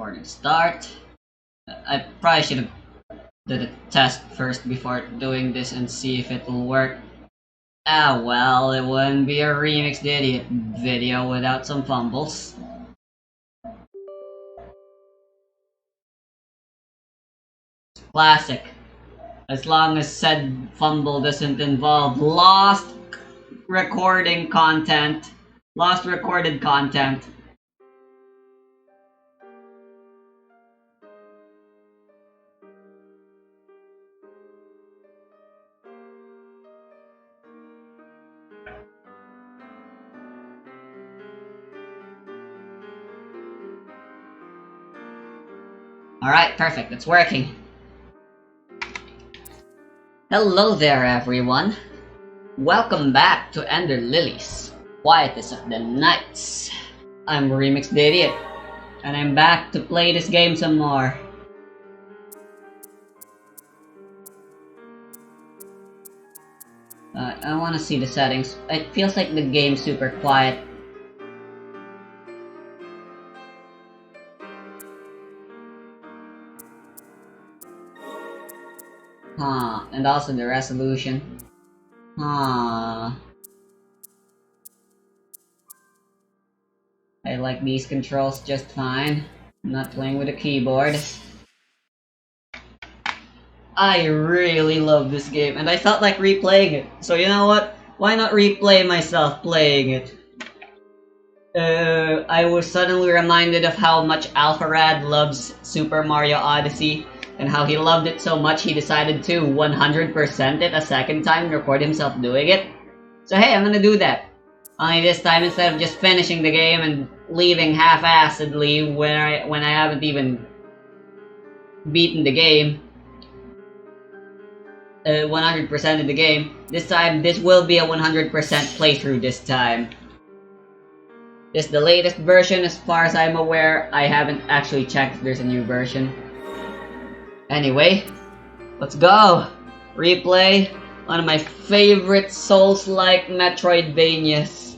recording start. I probably should have did a test first before doing this and see if it will work. Ah well, it wouldn't be a remixed idiot video without some fumbles. Classic. As long as said fumble doesn't involve lost recorded content. Alright, perfect, it's working. Hello there everyone. Welcome back to Ender Lilies, Quietest of the Nights. I'm Remixed Idiot, and I'm back to play this game some more. I wanna see the settings. It feels like the game's super quiet. And also the resolution. I like these controls just fine. I'm not playing with a keyboard. I really love this game, and I felt like replaying it. So you know what? Why not replay myself playing it? I was suddenly reminded of how much Alpharad loves Super Mario Odyssey, and how he loved it so much he decided to 100% it a second time and record himself doing it. So hey, I'm gonna do that. Only this time, instead of just finishing the game and leaving half-assedly when I haven't even beaten the game, 100% of the game, this time this will be a 100% playthrough this time. This is the latest version as far as I'm aware. I haven't actually checked if there's a new version. Anyway, let's go! Replay one of my favorite Souls-like Metroidvanias.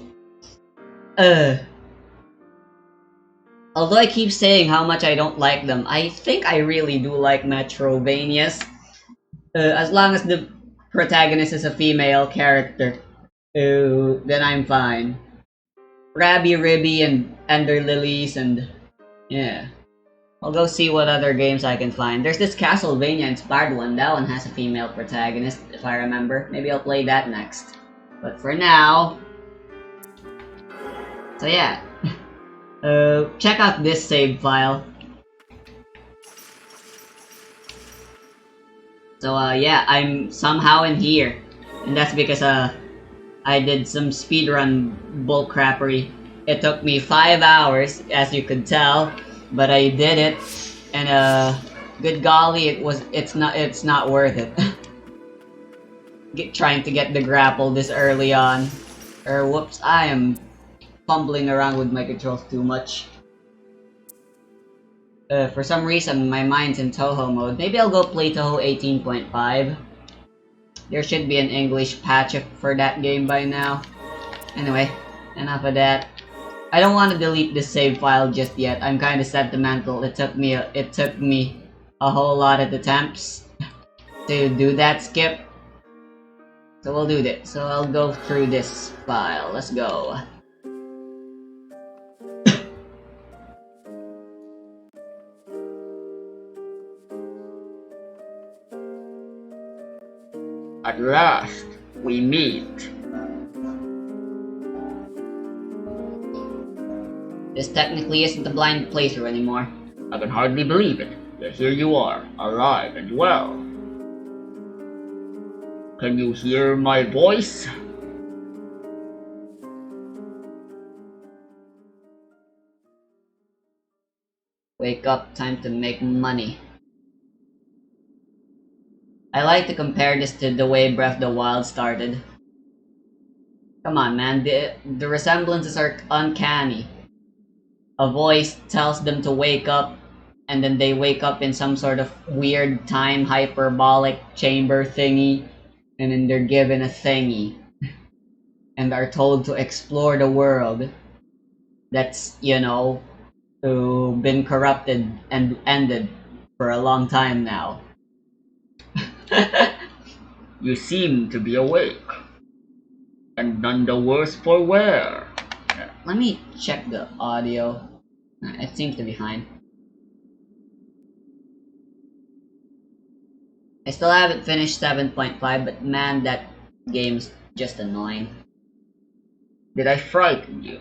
Although I keep saying how much I don't like them, I think I really do like Metroidvanias. As long as the protagonist is a female character, then I'm fine. Rabby Ribby and Ender Lilies and yeah. I'll go see what other games I can find. There's this Castlevania-inspired one. That one has a female protagonist, if I remember. Maybe I'll play that next. But for now... So yeah. Check out this save file. So yeah, I'm somehow in here. And that's because I did some speedrun bullcrappery. It took me 5 hours, as you could tell. But I did it, and good golly, it's not worth it. Trying to get the grapple this early on. Whoops, I am fumbling around with my controls too much. For some reason, my mind's in Toho mode. Maybe I'll go play Toho 18.5. There should be an English patch for that game by now. Anyway, enough of that. I don't want to delete this save file just yet. I'm kind of sentimental. It took me a whole lot of attempts to do that skip. So we'll do that. So I'll go through this file. Let's go. At last, we meet. This technically isn't a blind playthrough anymore. I can hardly believe it. Yet here you are, alive and well. Can you hear my voice? Wake up, time to make money. I like to compare this to the way Breath of the Wild started. Come on, man, the resemblances are uncanny. A voice tells them to wake up, and then they wake up in some sort of weird time hyperbolic chamber thingy, and then they're given a thingy, and are told to explore the world. That's, you know, been corrupted and ended for a long time now. You seem to be awake, and none the worse for wear. Let me check the audio. It seems to be fine. I still haven't finished 7.5, but man, that game's just annoying. Did I frighten you?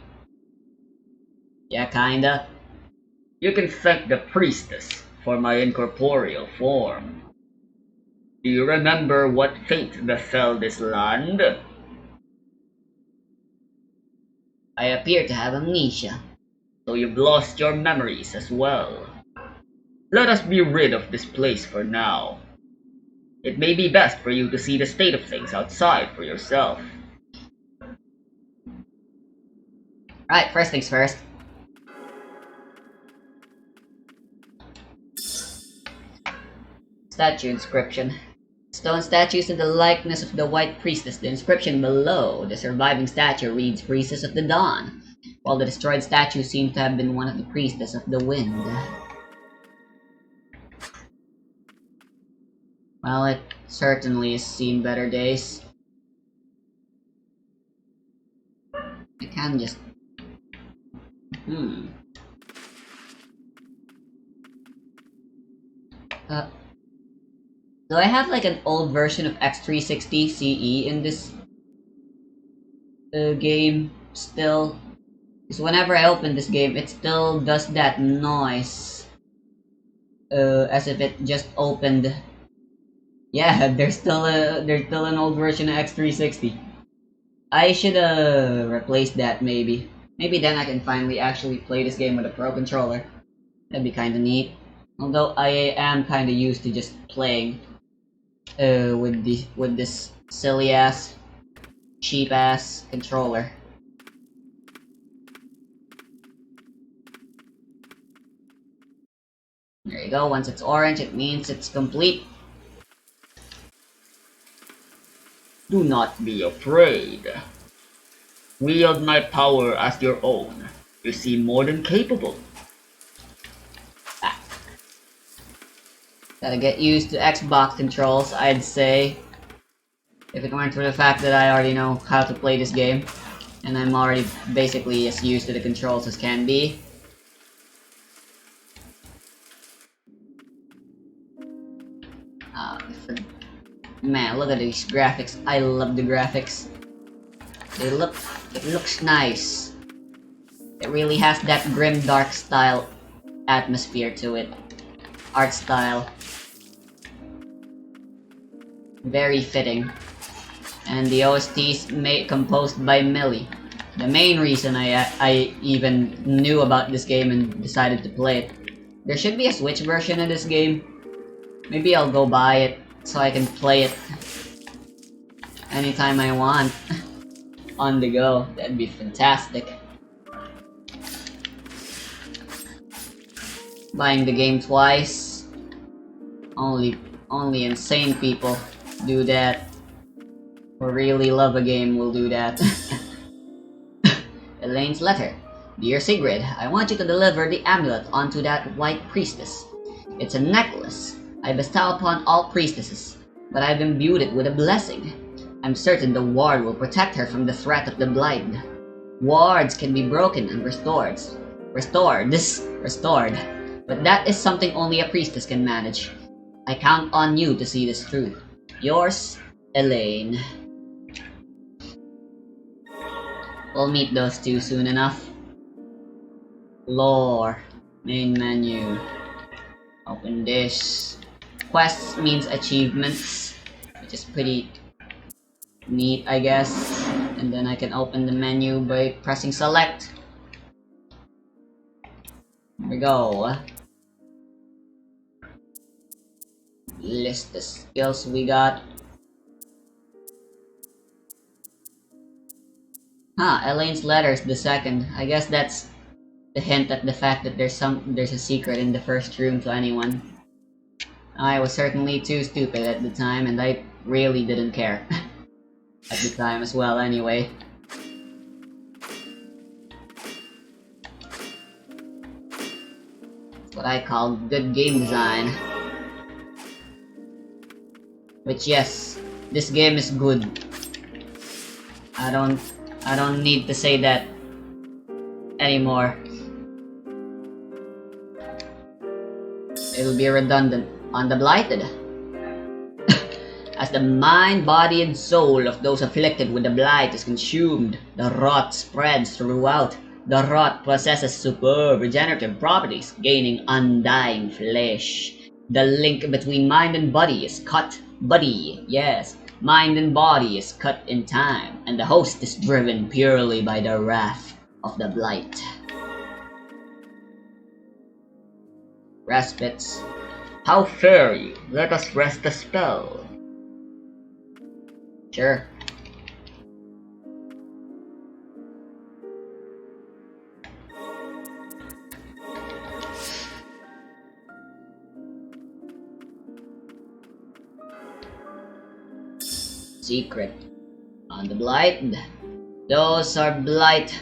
Yeah, kinda. You can thank the priestess for my incorporeal form. Do you remember what fate befell this land? I appear to have amnesia. So you've lost your memories as well. Let us be rid of this place for now. It may be best for you to see the state of things outside for yourself. Right, first things first. Statue inscription. Stone statues in the likeness of the White Priestess. The inscription below the surviving statue reads Priestess of the Dawn, while the destroyed statue seems to have been one of the Priestess of the Wind. Well, it certainly has seen better days. I can just... Uh, do I have like an old version of X360 CE in this game still? Because whenever I open this game, it still does that noise. As if it just opened. Yeah, there's still an old version of X360. I should replace that maybe. Maybe then I can finally actually play this game with a pro controller. That'd be kinda neat. Although I am kinda used to just playing with this silly ass, cheap ass controller. There you go, once it's orange it means it's complete. Do not be afraid. Wield my power as your own. You seem more than capable. Ah. Gotta get used to Xbox controls, I'd say. If it weren't for the fact that I already know how to play this game. And I'm already basically as used to the controls as can be. Man, look at these graphics. I love the graphics. It looks nice. It really has that grim dark style atmosphere to it. Art style. Very fitting. And the OST's composed by Millie. The main reason I even knew about this game and decided to play it. There should be a Switch version of this game. Maybe I'll go buy it so I can play it anytime I want. On the go. That'd be fantastic. Buying the game twice. Only insane people do that. Who really love a game will do that. Elaine's letter. Dear Sigrid, I want you to deliver the amulet onto that white priestess. It's a necklace I bestow upon all priestesses, but I've imbued it with a blessing. I'm certain the ward will protect her from the threat of the blind. Wards can be broken and restored, but that is something only a priestess can manage. I count on you to see this through. Yours, Elaine. We'll meet those two soon enough. Lore. Main menu. Open this. Quests means achievements, which is pretty neat, I guess. And then I can open the menu by pressing select. Here we go. List the skills we got. Elaine's letter is the second. I guess that's the hint at the fact that there's a secret in the first room to anyone. I was certainly too stupid at the time, and I really didn't care. At the time as well, anyway. What I call good game design. Which yes, this game is good. I don't need to say that anymore. It'll be redundant on the blighted. As the mind, body, and soul of those afflicted with the blight is consumed, the rot spreads throughout. The rot possesses superb regenerative properties, gaining undying flesh. The link between mind and body is cut. Yes. Mind and body is cut in time, and the host is driven purely by the wrath of the blight. Respites. How fare you? Let us rest a spell. Sure. Secret. On the blight. Those are blight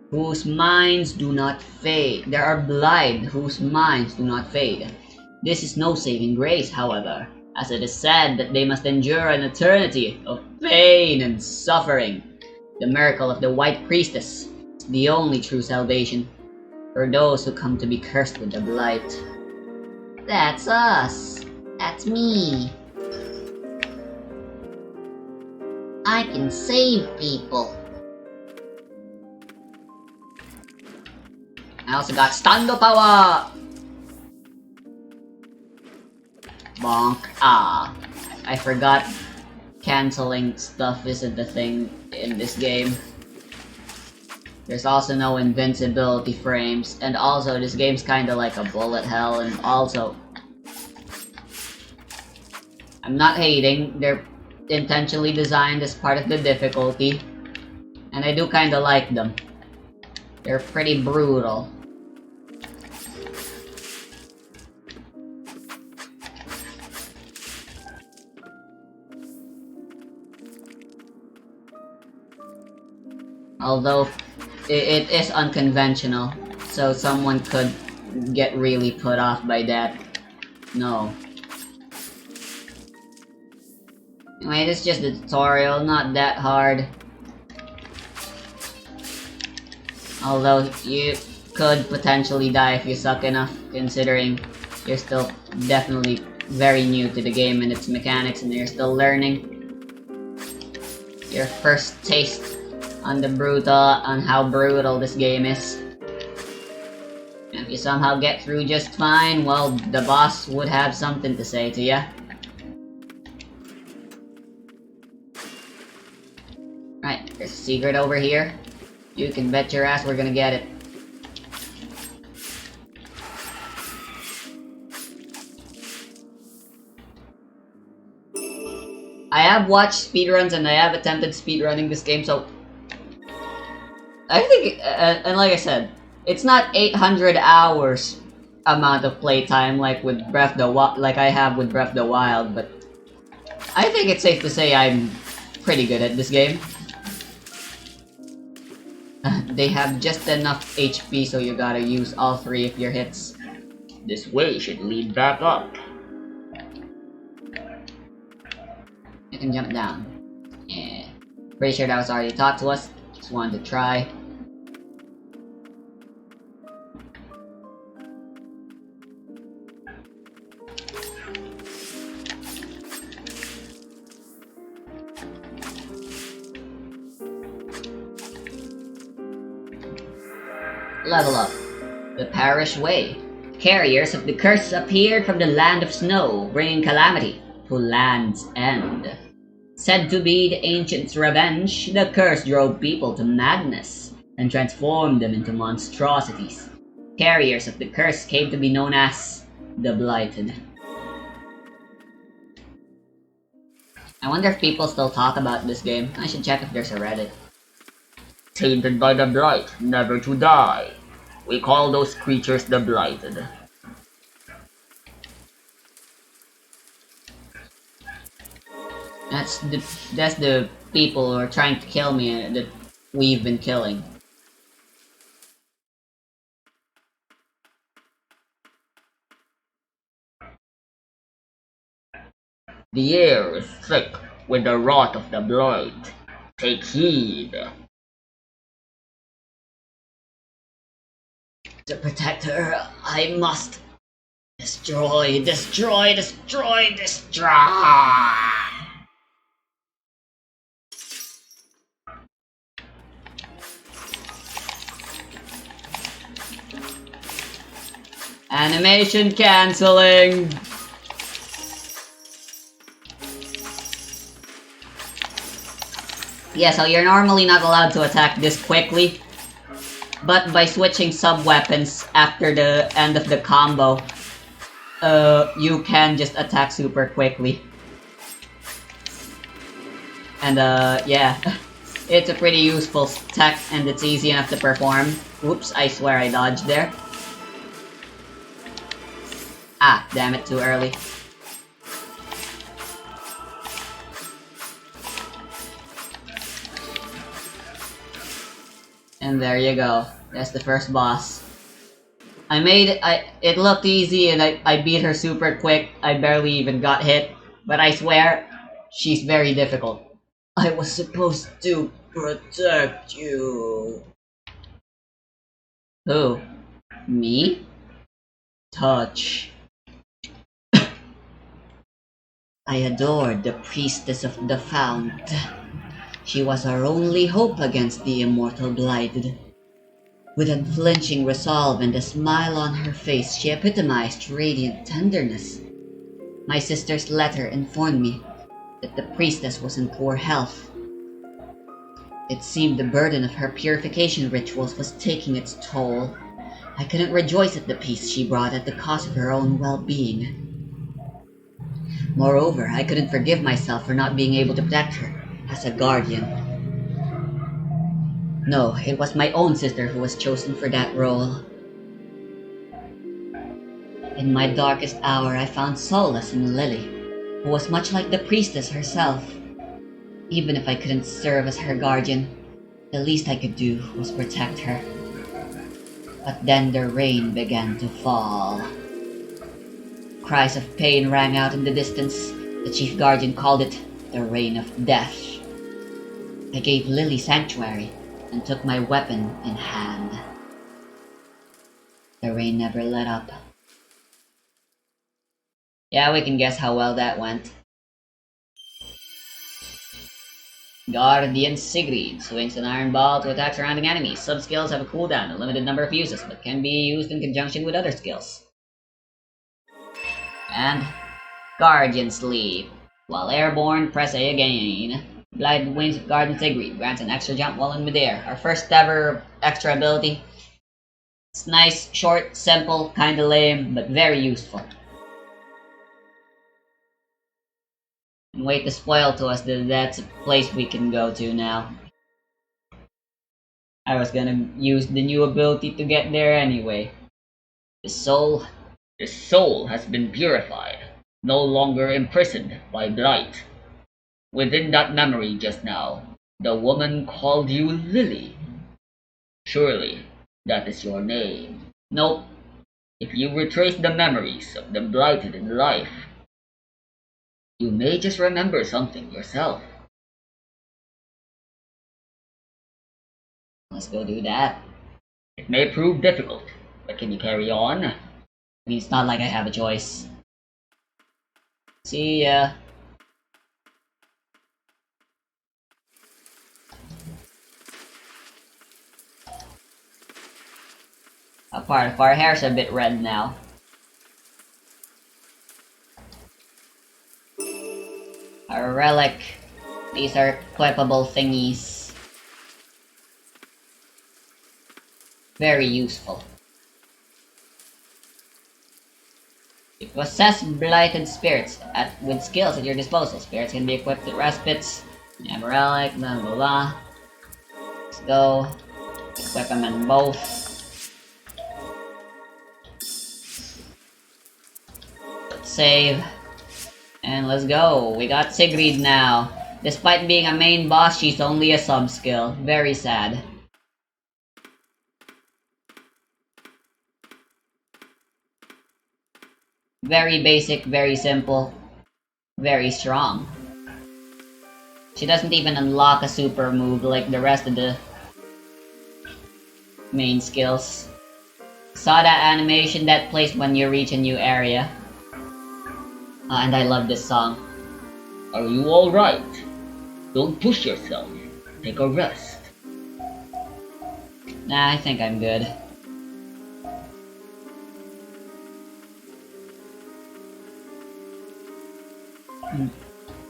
whose minds do not fade. There are blight whose minds do not fade. This is no saving grace, however, as it is said that they must endure an eternity of pain and suffering. The miracle of the White Priestess is the only true salvation for those who come to be cursed with the blight. That's us. That's me. I can save people. I also got Stando Power! Bonk. Ah. I forgot canceling stuff isn't the thing in this game. There's also no invincibility frames, and also this game's kinda like a bullet hell, and also I'm not hating, they're intentionally designed as part of the difficulty, and I do kinda like them. They're pretty brutal. Although it is unconventional, so someone could get really put off by that. No. Anyway, this is just a tutorial, not that hard. Although you could potentially die if you suck enough, considering you're still definitely very new to the game and its mechanics, and you're still learning. Your first taste on how brutal this game is. And if you somehow get through just fine, well, the boss would have something to say to ya. Right, there's a secret over here. You can bet your ass we're gonna get it. I have watched speedruns and I have attempted speedrunning this game, so I think, and like I said, it's not 800 hours amount of playtime like with like I have with Breath of the Wild, but I think it's safe to say I'm pretty good at this game. They have just enough HP, so you gotta use all 3 of your hits. This way should lead back up. You can jump down. Yeah. Pretty sure that was already taught to us. Just wanted to try. Level up. The Parish Way. Carriers of the curse appeared from the land of snow, bringing calamity to Land's End. Said to be the ancients' revenge, the curse drove people to madness and transformed them into monstrosities. Carriers of the curse came to be known as the Blighted. I wonder if people still talk about this game. I should check if there's a Reddit. Tainted by the blight, never to die. We call those creatures the Blighted. That's the people who are trying to kill me that we've been killing. The air is thick with the wrath of the blight. Take heed. To protect her, I must destroy, destroy, destroy, destroy. Animation canceling. Yeah, so you're normally not allowed to attack this quickly, but by switching sub-weapons after the end of the combo, you can just attack super quickly. And yeah, it's a pretty useful tech and it's easy enough to perform. Oops, I swear I dodged there. Ah, damn it, too early. And there you go. That's the first boss. It looked easy and I beat her super quick. I barely even got hit. But I swear, she's very difficult. I was supposed to protect you. Who? Me? Touch. I adored the priestess of the fount. She was our only hope against the immortal blighted. With unflinching resolve and a smile on her face, she epitomized radiant tenderness. My sister's letter informed me that the priestess was in poor health. It seemed the burden of her purification rituals was taking its toll. I couldn't rejoice at the peace she brought at the cost of her own well-being. Moreover, I couldn't forgive myself for not being able to protect her as a guardian. No, it was my own sister who was chosen for that role. In my darkest hour, I found solace in Lily, who was much like the priestess herself. Even if I couldn't serve as her guardian, the least I could do was protect her. But then the rain began to fall. Cries of pain rang out in the distance. The chief guardian called it the rain of death. I gave Lily sanctuary and took my weapon in hand. The rain never let up. Yeah, we can guess how well that went. Guardian Sigrid swings an iron ball to attack surrounding enemies. Some skills have a cooldown, a limited number of uses, but can be used in conjunction with other skills. And Guardian Sleep. While airborne, press A again. Glide Wings of Guardian Sigrid grants an extra jump while in midair. Our first ever extra ability. It's nice, short, simple, kinda lame, but very useful. And wait to spoil to us that that's a place we can go to now. I was gonna use the new ability to get there anyway. The soul. The soul has been purified, no longer imprisoned by blight. Within that memory just now, the woman called you Lily. Surely, that is your name. Nope. If you retrace the memories of the blighted in life, you may just remember something yourself. Let's go do that. It may prove difficult, but can you carry on? I mean, it's not like I have a choice. See ya. A part of our hair's a bit red now. A relic. These are equipable thingies. Very useful. You possess blighted spirits with skills at your disposal. Spirits can be equipped with respites. Yeah, relic, blah blah blah. Let's go. Equip them in both. Let's save. And let's go. We got Sigrid now. Despite being a main boss, she's only a sub-skill. Very sad. Very basic, very simple. very strong. She doesn't even unlock a super move like the rest of the main skills. Saw that animation that plays when you reach a new area. And I love this song. Are you alright? Don't push yourself. Take a rest. Nah, I think I'm good.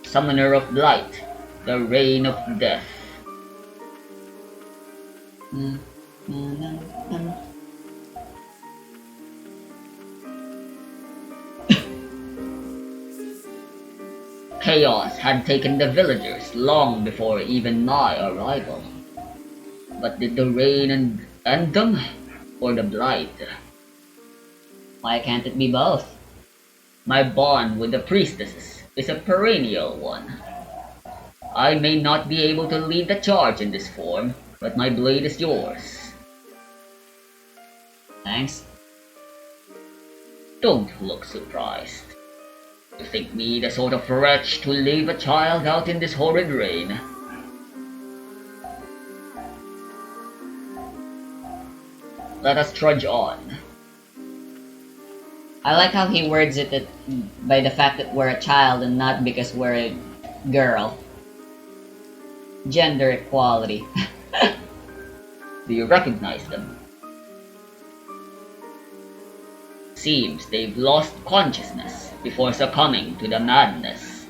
Summoner of Light, the Reign of Death. Chaos had taken the villagers long before even my arrival. But did the rain end them, or the blight? Why can't it be both? My bond with the priestesses is a perennial one. I may not be able to lead the charge in this form, but my blade is yours. Thanks. Don't look surprised. You think me the sort of wretch to leave a child out in this horrid rain? Let us trudge on. I like how he words it by the fact that we're a child and not because we're a girl. Gender equality. Do you recognize them? Seems they've lost consciousness before succumbing to the madness.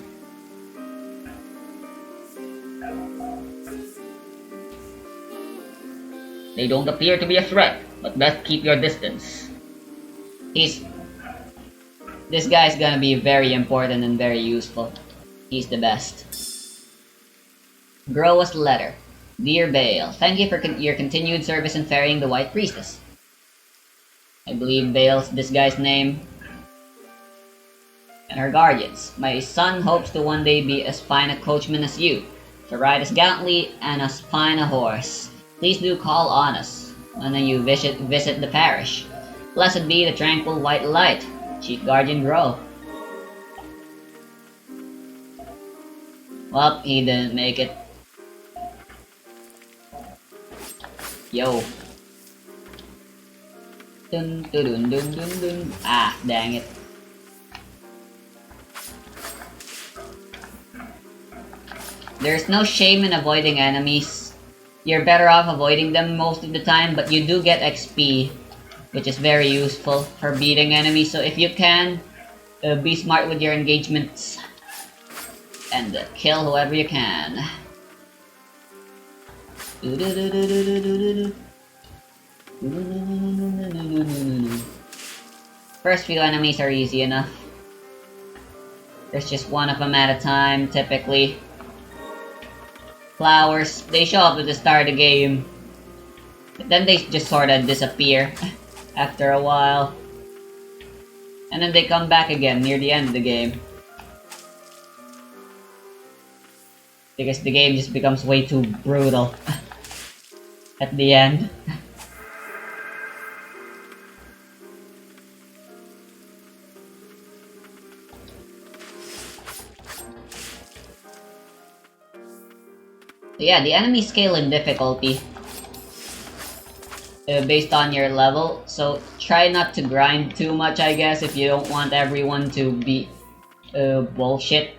They don't appear to be a threat, but best keep your distance. This guy's gonna be very important and very useful. He's the best. Growa's letter. Dear Bale, thank you for your continued service in ferrying the White Priestess. I believe Bale's this guy's name. And her guardians. My son hopes to one day be as fine a coachman as you, to ride as gallantly and as fine a horse. Please do call on us when you visit the parish. Blessed be the tranquil white light, Chief Guardian Grow. Well, he didn't make it. Yo. Dun dun dun dun dun dun. Ah, dang it. There's no shame in avoiding enemies. You're better off avoiding them most of the time, but you do get XP, which is very useful for beating enemies. So if you can, be smart with your engagements and kill whoever you can. First few enemies are easy enough. There's just one of them at a time, typically. Flowers, they show up at the start of the game, but then they just sorta disappear after a while. And then they come back again near the end of the game. Because the game just becomes way too brutal at the end. Yeah, the enemies scale in difficulty based on your level, so try not to grind too much, I guess, if you don't want everyone to be bullshit.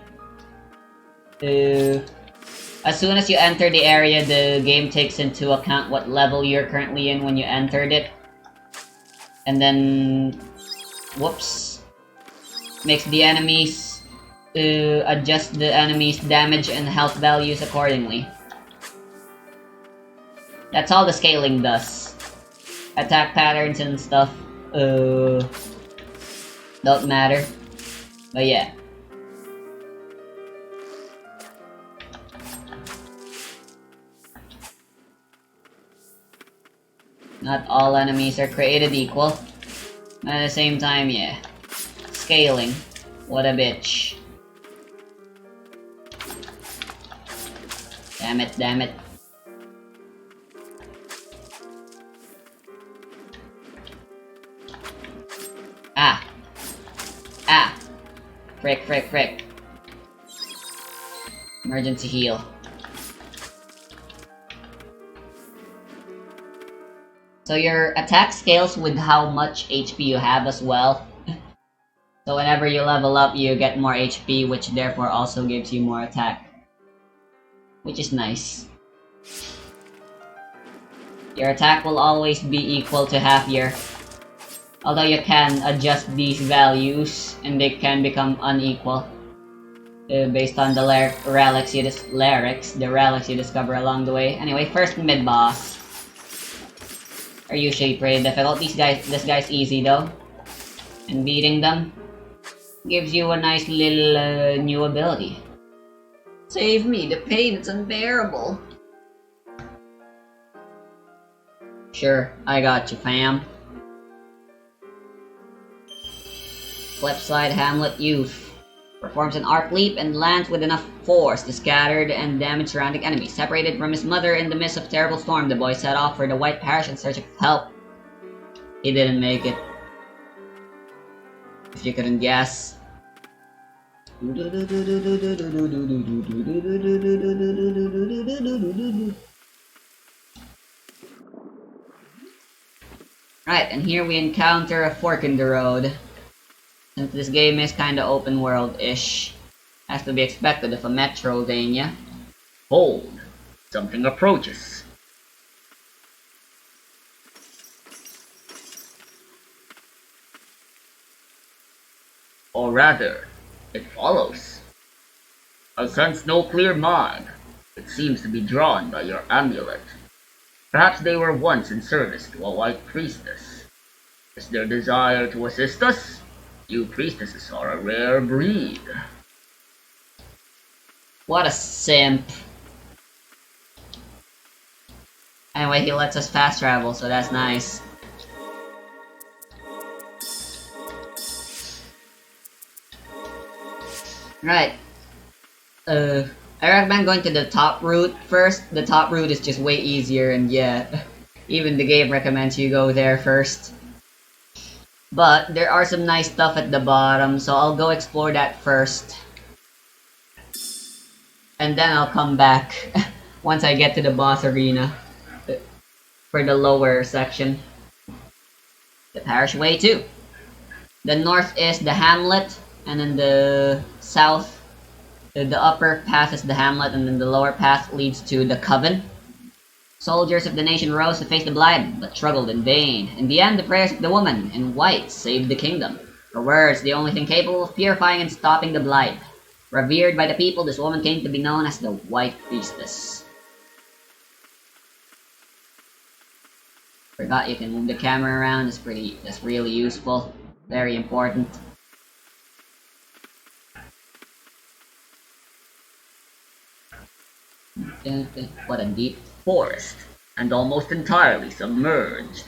As soon as you enter the area, the game takes into account what level you're currently in when you entered it. And then, whoops, makes the enemies, adjust the enemy's damage and health values accordingly. That's all the scaling does. Attack patterns and stuff, don't matter. But yeah. Not all enemies are created equal. At the same time, yeah. Scaling. What a bitch. Damn it, damn it. Ah. Ah. Frick, frick, frick. Emergency heal. So your attack scales with how much HP you have as well. So whenever you level up, you get more HP, which therefore also gives you more attack. Which is nice. Your attack will always be equal to half your... Although you can adjust these values, and they can become unequal. Based on the relics you discover along the way. Anyway, first mid-boss. Are usually pretty difficult. This guy's easy though. And beating them gives you a nice little new ability. Save me, the pain is unbearable. Sure, I got you, fam. Flipside Hamlet Youth. Performs an arc leap and lands with enough force to scatter and damage surrounding enemies. Separated from his mother in the midst of a terrible storm, the boy set off for the White Parish in search of help. He didn't make it. If you couldn't guess. Right, and here we encounter a fork in the road. Since this game is kinda open world-ish, has to be expected of a Metrovania. Hold! Something approaches. Or rather, it follows. I sense no clear mind. It seems to be drawn by your amulet. Perhaps they were once in service to a white priestess. Is their desire to assist us? You priestesses are a rare breed. What a simp. Anyway, he lets us fast travel, so that's nice. Right. I recommend going to the top route first. The top route is just way easier, and yeah, even the game recommends you go there first. But there are some nice stuff at the bottom, so I'll go explore that first. And then I'll come back once I get to the boss arena for the lower section. The parish way too. The north is the hamlet, and then the south, the upper path is the hamlet, and then the lower path leads to the coven. Soldiers of the nation rose to face the Blight, but struggled in vain. In the end, the prayers of the woman in white saved the kingdom. Her words, the only thing capable of purifying and stopping the Blight. Revered by the people, this woman came to be known as the White Priestess. Forgot you can move the camera around. That's really useful. Very important. What a deep Forest, and almost entirely submerged.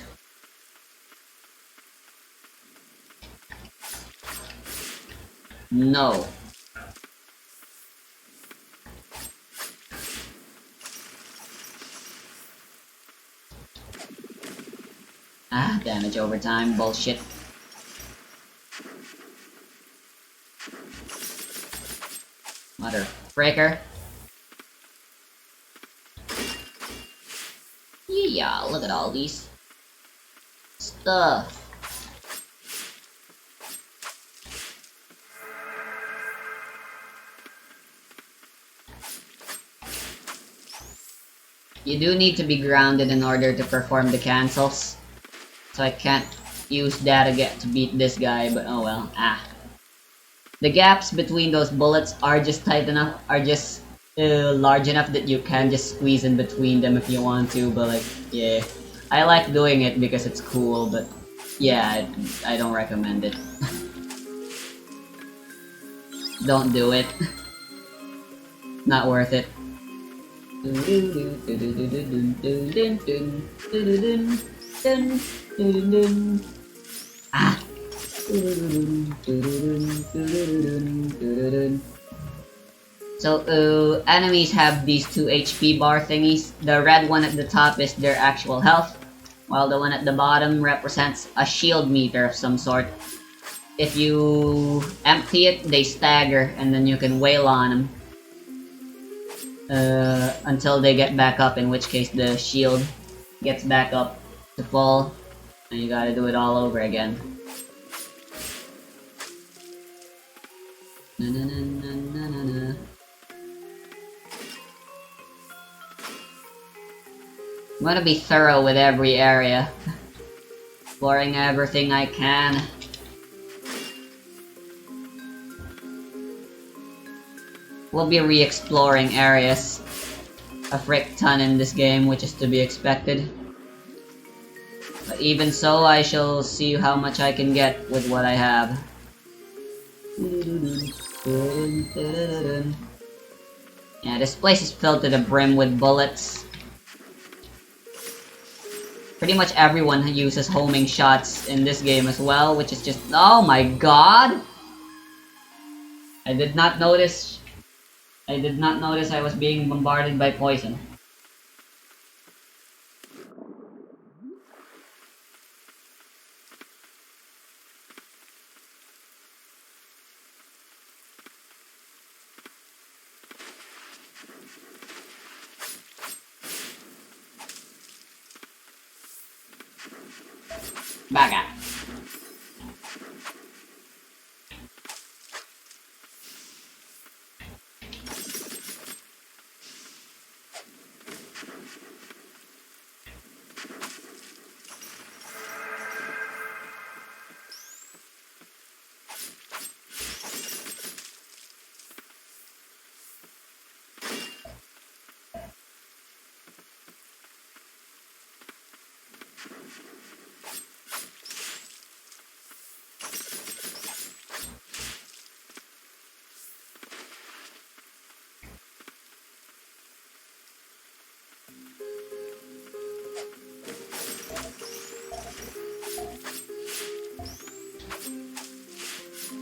no. Ah, damage over time, bullshit. Mother breaker. Yeah, look at all these stuff. You do need to be grounded in order to perform the cancels. So I can't use that to beat this guy, but oh well. Ah. The gaps between those bullets are just tight enough, large enough that you can just squeeze in between them if you want to, but like, yeah. I like doing it because it's cool, but yeah, I don't recommend it. Don't do it. Not worth it. Ah! So, enemies have these 2 HP bar thingies. The red one at the top is their actual health, while the one at the bottom represents a shield meter of some sort. If you empty it, they stagger, and then you can wail on them. until they get back up, in which case the shield gets back up to full, and you gotta do it all over again. Na, na, na, na, na, na, na. I'm gonna be thorough with every area, exploring everything I can. We'll be re-exploring areas a frick ton in this game, which is to be expected. But even so, I shall see how much I can get with what I have. Yeah, this place is filled to the brim with bullets. Pretty much everyone uses homing shots in this game as well, which is just— oh my god! I did not notice I was being bombarded by poison. Baga.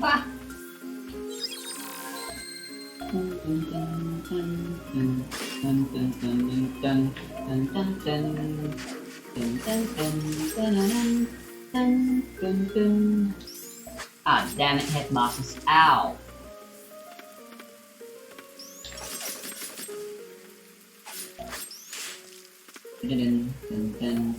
Ah. Ah, damn it, hitboxes. Ow! Dun, dun, dun, dun.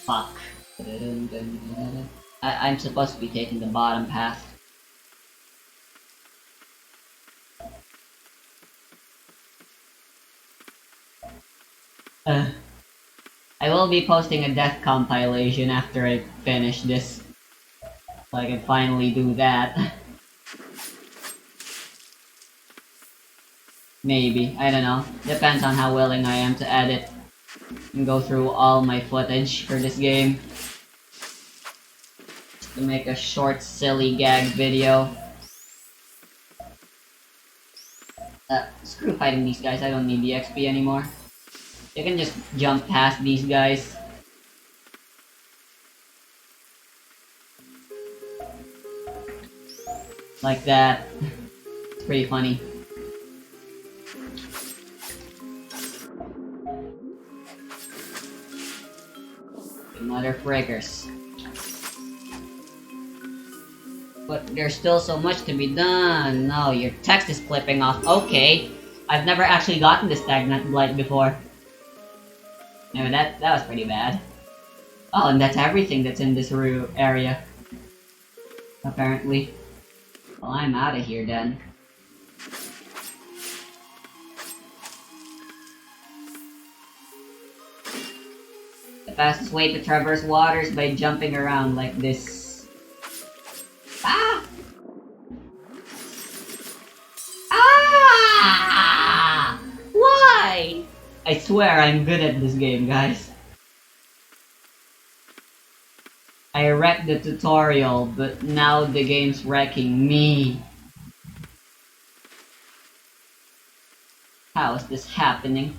Fuck. I'm supposed to be taking the bottom path. I will be posting a death compilation after I finish this, so I can finally do that. Maybe, I don't know. Depends on how willing I am to edit and go through all my footage for this game. Just to make a short, silly gag video. Screw fighting these guys, I don't need the XP anymore. You can just jump past these guys. Like that. It's pretty funny. Mother frickers. But there's still so much to be done. No, your text is flipping off. Okay. I've never actually gotten this stagnant blight before. No, that was pretty bad. Oh, and that's everything that's in this area. Apparently. Well, I'm out of here then. The fastest way to traverse water is by jumping around like this. Ah! Ah! Why? I swear I'm good at this game, guys. I wrecked the tutorial, but now the game's wrecking me. How is this happening?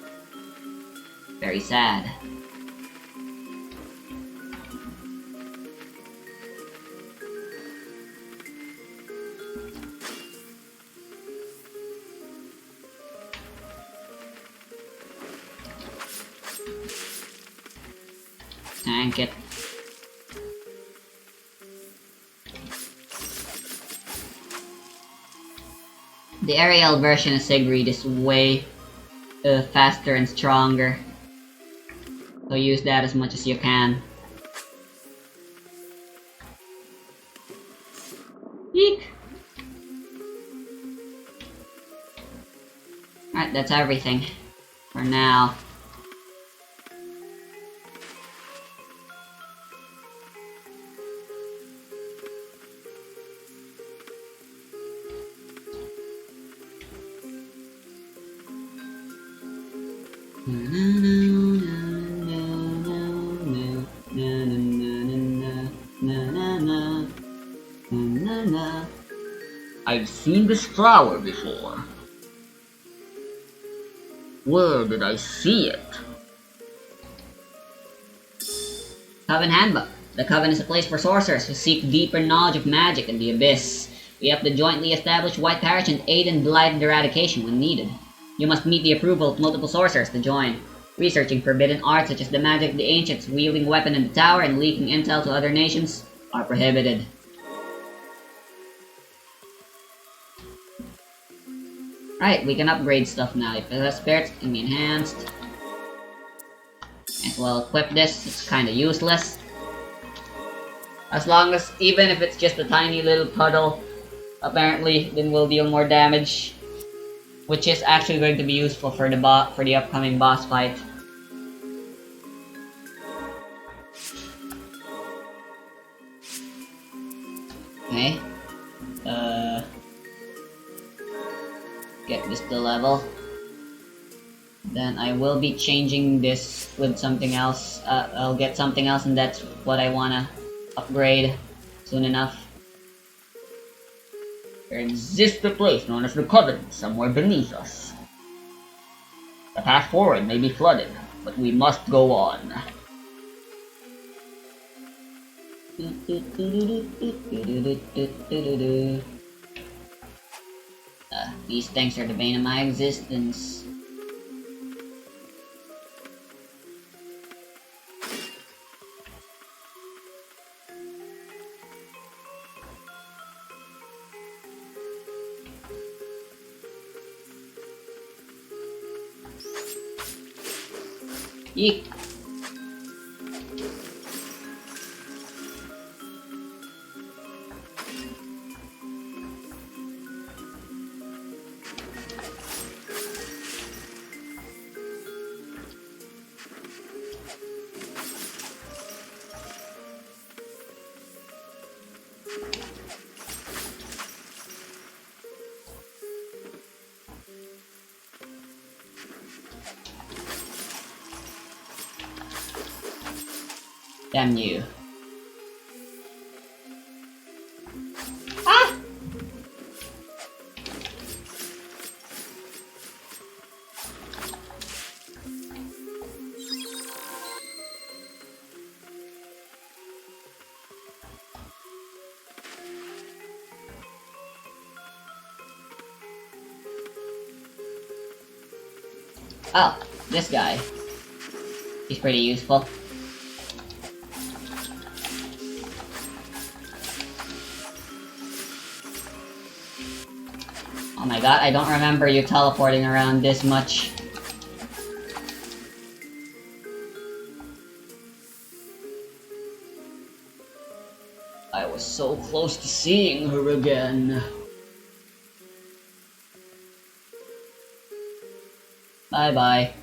Very sad. Tank it. The Ariel version of Sigrid is way faster and stronger. So use that as much as you can. Eek! Alright, that's everything. For now. I've seen this flower before. Where did I see it? Coven Handbook. The Coven is a place for sorcerers who seek deeper knowledge of magic and the Abyss. We have to jointly establish White Parish and aid in blighted eradication when needed. You must meet the approval of multiple sorcerers to join. Researching forbidden arts such as the magic of the ancients, wielding weapon in the tower, and leaking intel to other nations are prohibited. Right, we can upgrade stuff now. If the spirits can be enhanced. As well equip this, it's kinda useless. As long as, even if it's just a tiny little puddle, apparently, then we'll deal more damage. Which is actually going to be useful for the upcoming boss fight. Okay. Get this to level. Then I will be changing this with something else. I'll get something else, and that's what I wanna upgrade soon enough. There exists a place known as the Coven somewhere beneath us. The path forward may be flooded, but we must go on. These things are the bane of my existence. Eek. Damn you. Ah! Oh, this guy. He's pretty useful. Oh my god, I don't remember you teleporting around this much. I was so close to seeing her again. Bye-bye.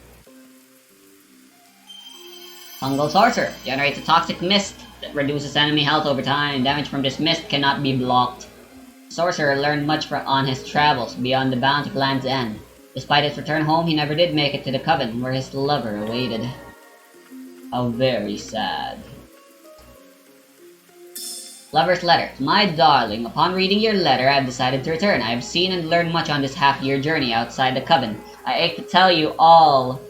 Fungal Sorcerer. Generates a toxic mist that reduces enemy health over time. Damage from this mist cannot be blocked. Sorcerer learned much on his travels beyond the bounds of Land's End. Despite his return home, he never did make it to the Coven, where his lover awaited. How very sad. Lover's Letter. My darling, upon reading your letter, I have decided to return. I have seen and learned much on this half-year journey outside the Coven. I ache to tell you all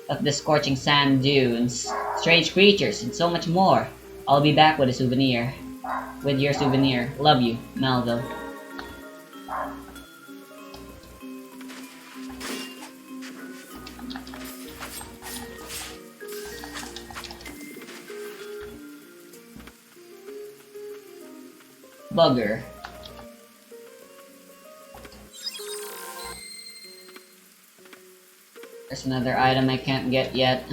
of the scorching sand dunes, strange creatures, and so much more. I'll be back with a souvenir. With your souvenir. Love you, Melville. Bugger. There's another item I can't get yet.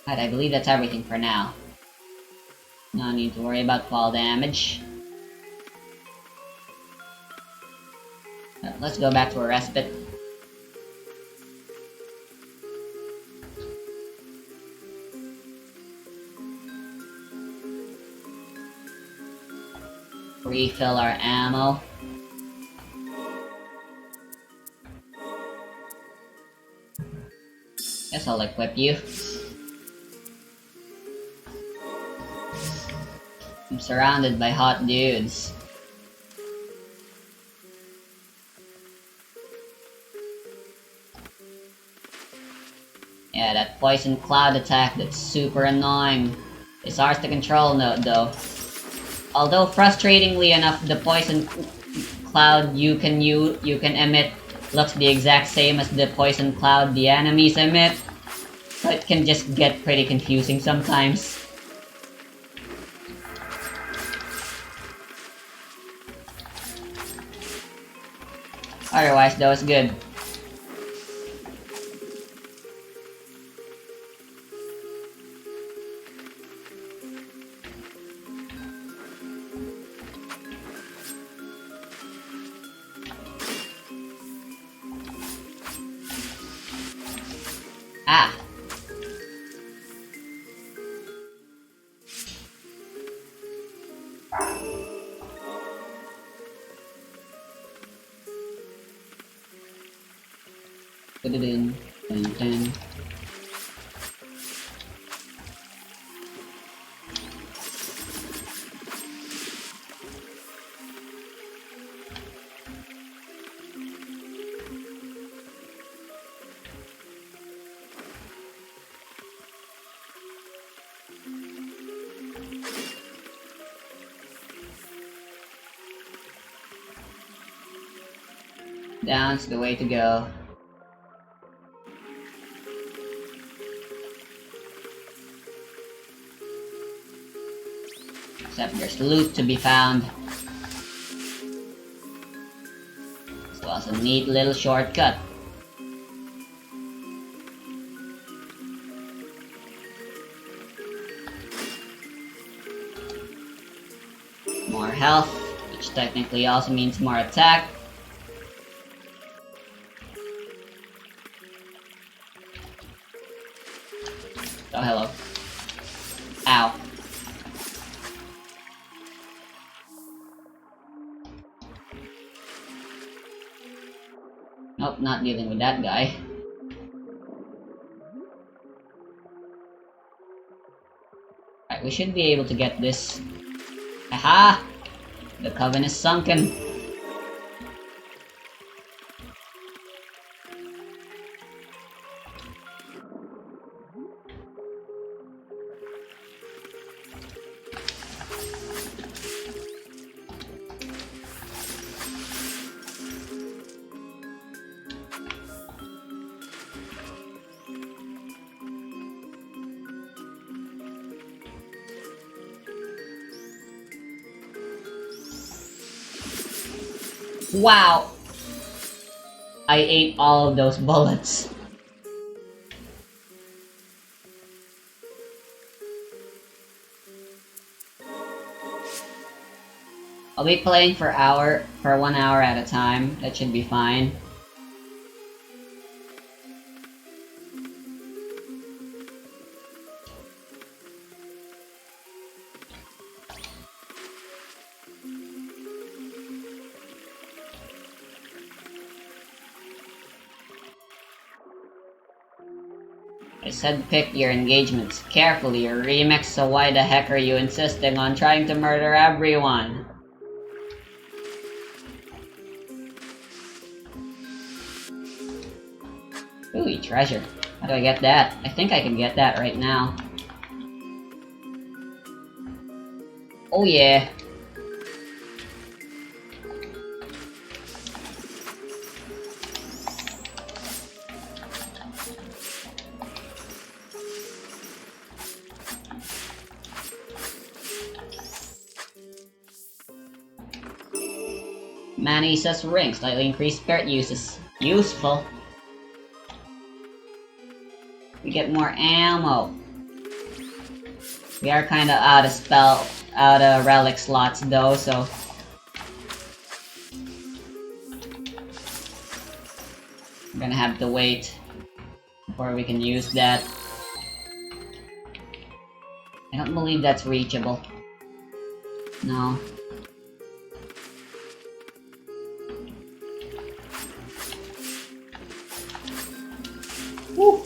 Alright, I believe that's everything for now. No need to worry about fall damage. Let's go back to a respite. Refill our ammo. Guess I'll equip you. I'm surrounded by hot dudes. Yeah, that poison cloud attack, that's super annoying. It's hard to control though. Although frustratingly enough, the poison cloud you can emit looks the exact same as the poison cloud the enemies emit, so it can just get pretty confusing sometimes. Otherwise, though, it's good. Ah! Put it in. Dun. Down's the way to go. Except there's loot to be found. This was a neat little shortcut. More health, which technically also means more attack. Oh, hello. Ow. Nope, not dealing with that guy. Alright, we should be able to get this. Aha! The coven is sunken. Wow! I ate all of those bullets. I'll be playing for 1 hour at a time. That should be fine. I said pick your engagements carefully, or remix, so why the heck are you insisting on trying to murder everyone? Ooh, treasure. How do I get that? I think I can get that right now. Oh yeah. Manisa's ring, slightly increased spirit uses. Useful. We get more ammo. We are kinda out of relic slots though, so... we're gonna have to wait before we can use that. I don't believe that's reachable. No. Woo!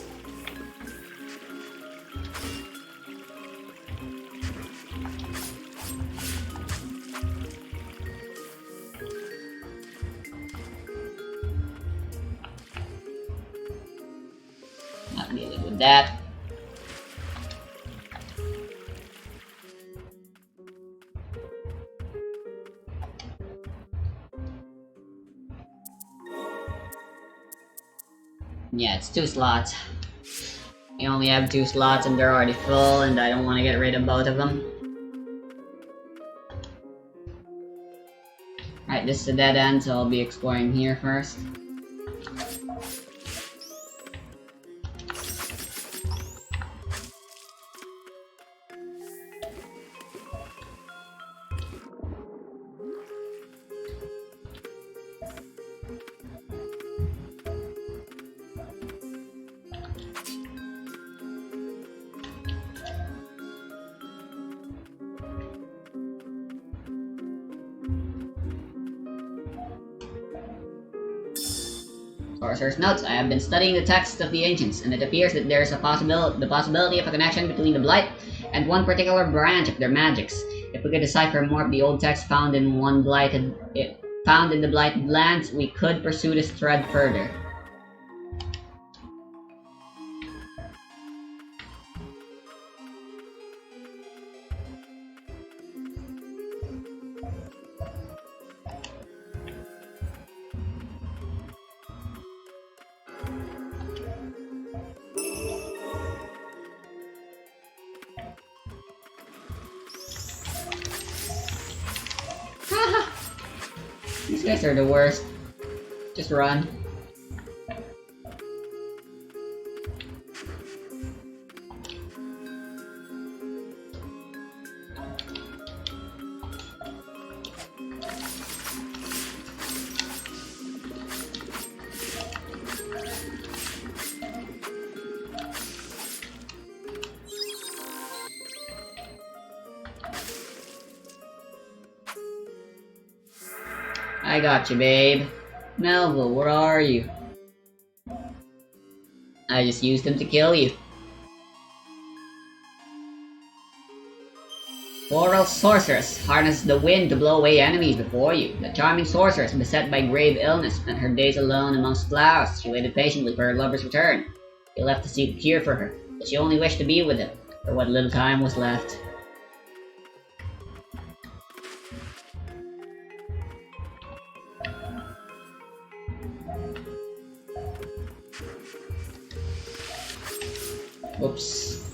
Not dealing with that. Yeah, it's 2 slots. I only have 2 slots and they're already full, and I don't want to get rid of both of them. Alright, this is a dead end, so I'll be exploring here first. Sorcerer's Notes. I have been studying the texts of the ancients, and it appears that there is the possibility of a connection between the Blight and one particular branch of their magics. If we could decipher more of the old text found in the Blighted Lands, we could pursue this thread further. These guys are the worst. Just run. I got you, babe. Melville, where are you? I just used him to kill you. Floral Sorceress harnesses the wind to blow away enemies before you. The charming sorceress, beset by grave illness, spent her days alone amongst flowers. She waited patiently for her lover's return. He left to seek a cure for her, but she only wished to be with him, for what little time was left. Oops.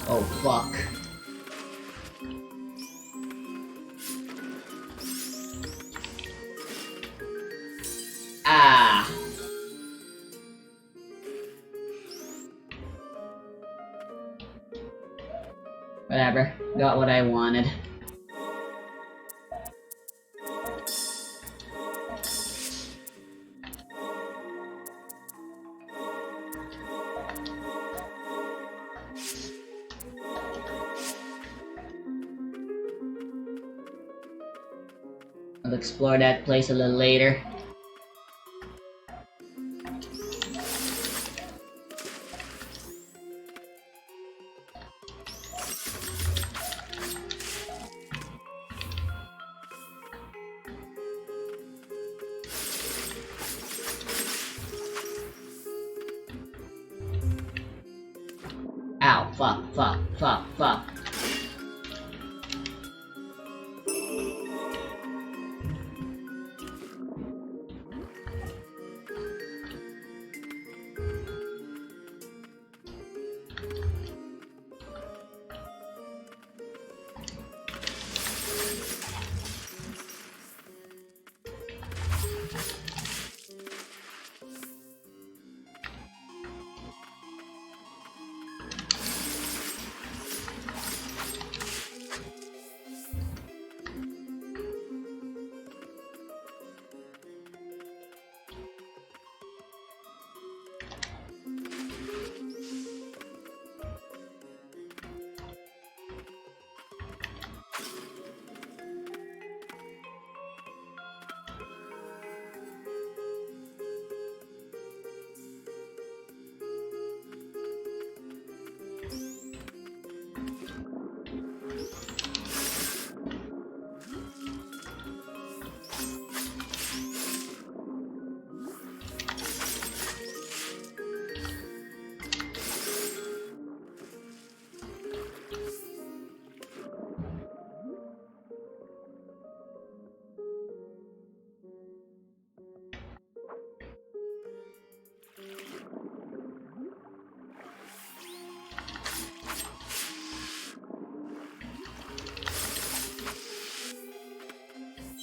Oh, fuck. Ah. Whatever. Got what I wanted. I'll explore that place a little later. fuck.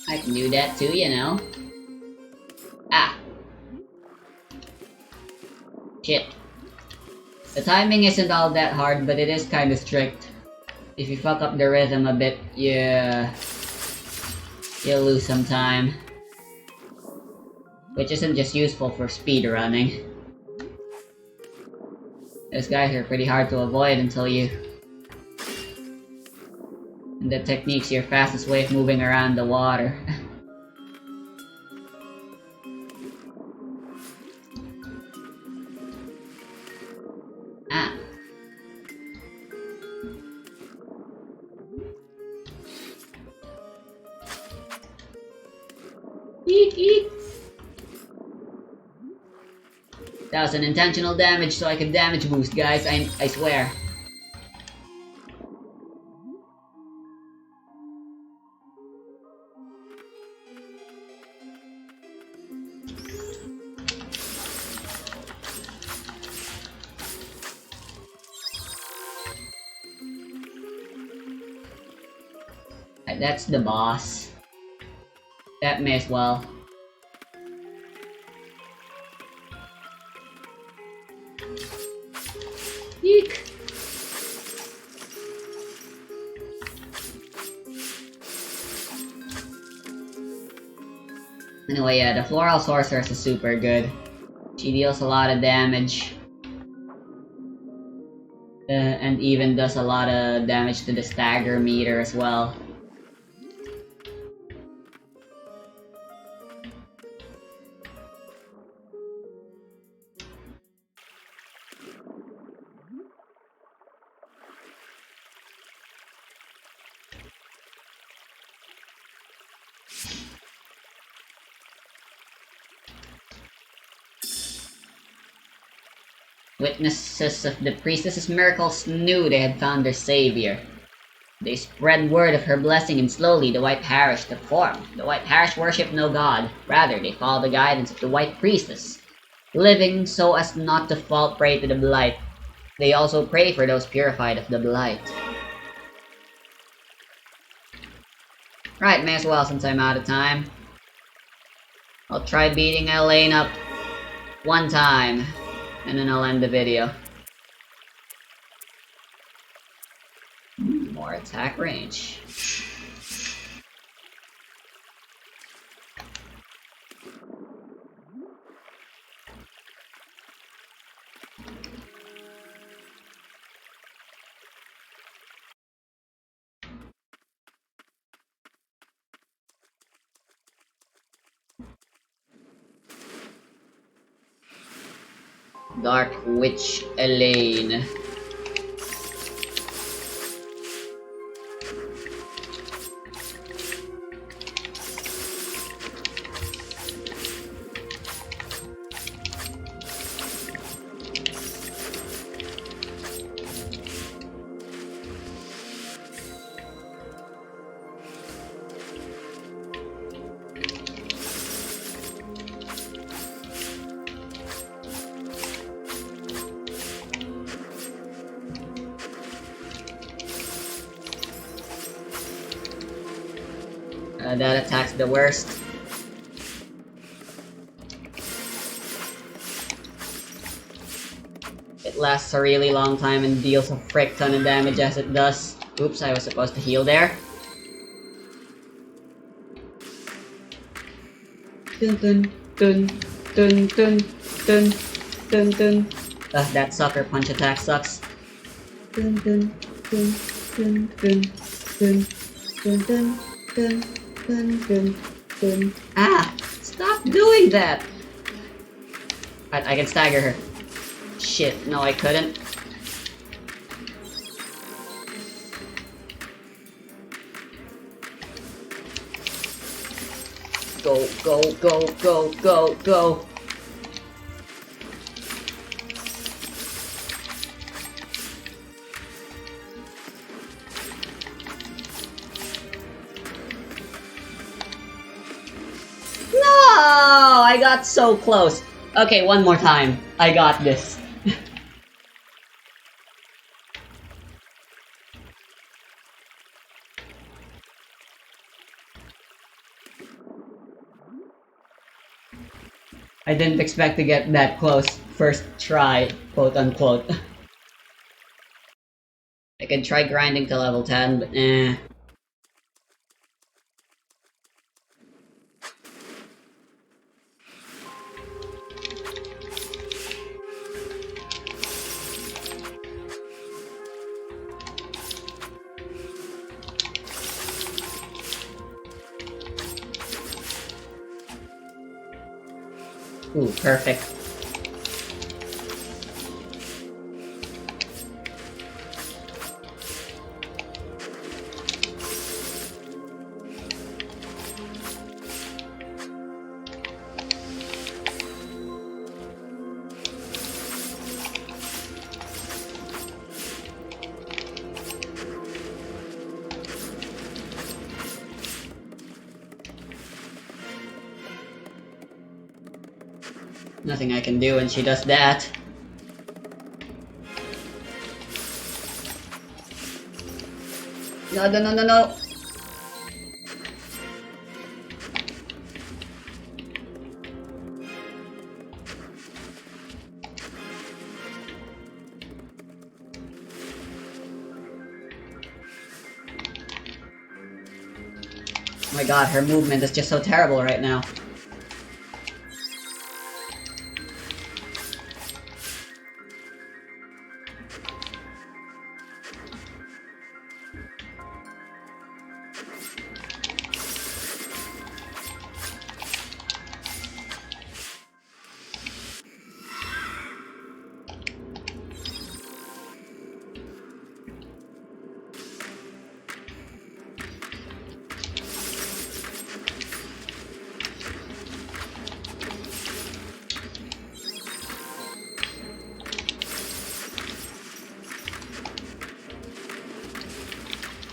I can do that too, you know. Ah! Shit. The timing isn't all that hard, but it is kinda strict. If you fuck up the rhythm a bit, you'll lose some time. Which isn't just useful for speedrunning. Those guys are pretty hard to avoid until you... And the technique's your fastest way of moving around the water. Ah. Eek, eek. That was an intentional damage so I could damage boost, guys, I swear. That's the boss. That may as well. Eek! Anyway, yeah, the Floral Sorceress is super good. She deals a lot of damage. And even does a lot of damage to the stagger meter as well. Witnesses of the priestess's miracles knew they had found their savior. They spread word of her blessing, and slowly the White Parish took form. The White Parish worshipped no god, rather they followed the guidance of the White Priestess, living so as not to fall prey to the blight. They also pray for those purified of the blight. Right, may as well since I'm out of time. I'll try beating Elaine up one time, and then I'll end the video. More attack range. Dark Witch Elaine. That attack's the worst. It lasts a really long time and deals a frick ton of damage as it does. Oops, I was supposed to heal there. Dun dun dun dun dun dun dun dun. That sucker punch attack sucks. Dun dun dun dun dun dun dun dun dun dun dun dun. Ah! Stop doing that! I can stagger her. Shit, no I couldn't. Go, go, go, go, go, go! No! I got so close. Okay, one more time. I got this. I didn't expect to get that close first try, quote unquote. I could try grinding to level 10, but eh. Ooh, perfect. Nothing I can do when she does that. No, no, no, no, no! Oh my god, her movement is just so terrible right now.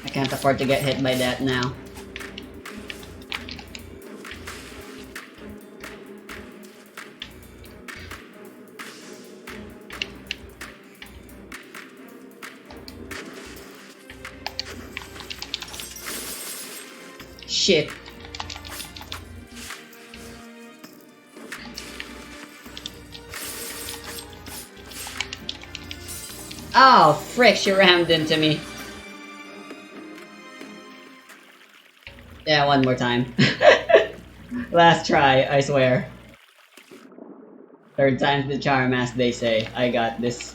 I can't afford to get hit by that now. Shit. Oh, frick, she rammed into me. Yeah, one more time. Last try, I swear. Third time's the charm, as they say. I got this.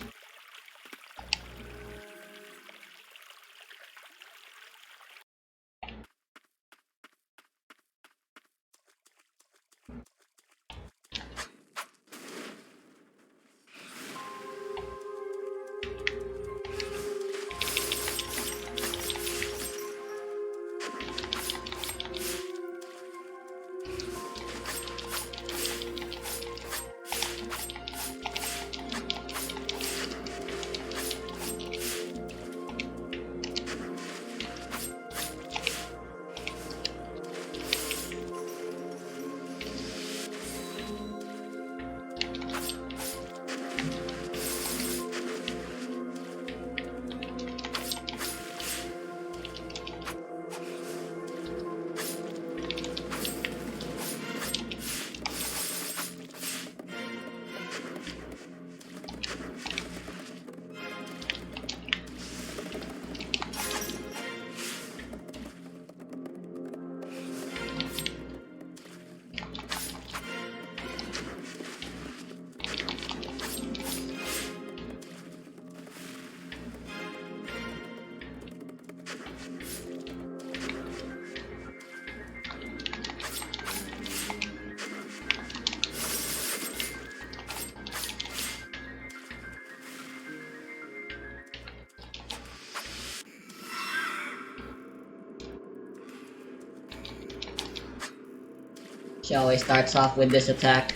She always starts off with this attack.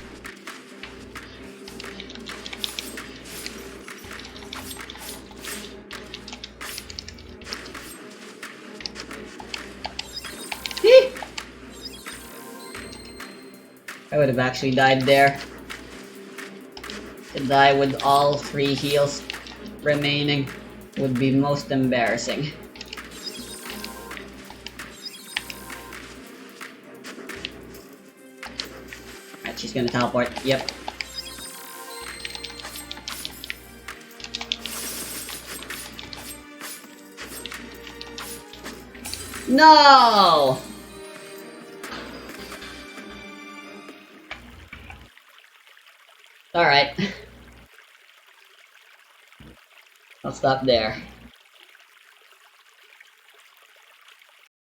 I would have actually died there. To die with all 3 heals remaining would be most embarrassing. Alright, she's gonna teleport. Yep. No! Alright. I'll stop there.